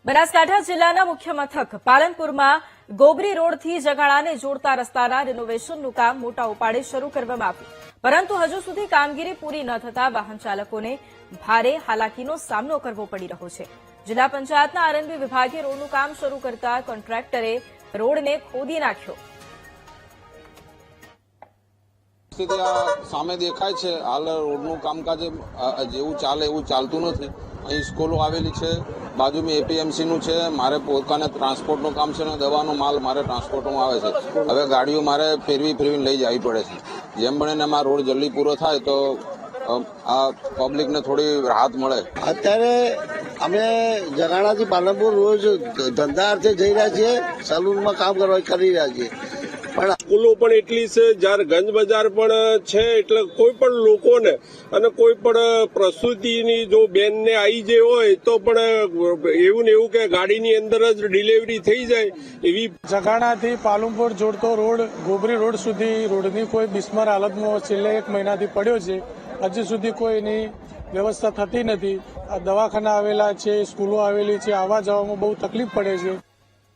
બનાસકાંઠા જિલ્લાના મુખ્ય મથક પાલનપુરમાં ગોબરી રોડથી જગાળાને જોડતા રસ્તાના રિનોવેશનનું કામ મોટા ઉપાડે શરૂ કરવામાં આવ્યું, પરંતુ હજુ સુધી કામગીરી પૂરી ન થતા વાહન ચાલકોને ભારે હાલાકીનો સામનો કરવો પડી રહ્યો છે। જિલ્લા પંચાયતના આરએનબી વિભાગે રોડનું કામ શરૂ કરતા કોન્ટ્રાક્ટરે રોડને ખોદી નાખ્યો। સ્થિતિ સામે દેખાય છે। હાલ રોડનું કામકાજ જેવું ચાલે એવું ચાલતું નથી। અહીં સ્કૂલો આવેલી છે, બાજુમાં એપીએમસી નું છે। મારે પોતાને ટ્રાન્સપોર્ટનું કામ છે ને દવાનો માલ મારે ટ્રાન્સપોર્ટમાં આવે છે। હવે ગાડીઓ મારે ફેરવીને લઈ જવી પડે છે। જેમ બને એમાં રોડ જલ્દી પૂરો થાય તો આ પબ્લિકને થોડી રાહત મળે। અત્યારે અમે જગાણાથી પાલનપુર રોજ ધંધા અર્થે જઈ રહ્યા છીએ, સલૂનમાં કામ કરી રહ્યા છીએ। પણ સ્કૂલો પણ એટલી છે, જ્યારે ગંજ બજાર પણ છે, એટલે કોઈ પણ લોકોને અને કોઈ પણ પ્રસૂતિની જો બેનને આવી જે હોય તો પણ એવું ને એવું કે ગાડીની અંદર જ ડિલિવરી થઈ જાય એવી। જગાણાથી પાલનપુર જોડતો રોડ ગોબરી રોડ સુધી રોડની કોઈ બિસ્માર હાલતમાં છેલ્લે 1 મહિનાથી પડ્યો છે। હજી સુધી કોઈ એની વ્યવસ્થા થતી નથી। આ દવાખાના આવેલા છે, સ્કૂલો આવેલી છે, આવવા જવામાં બહુ તકલીફ પડે છે।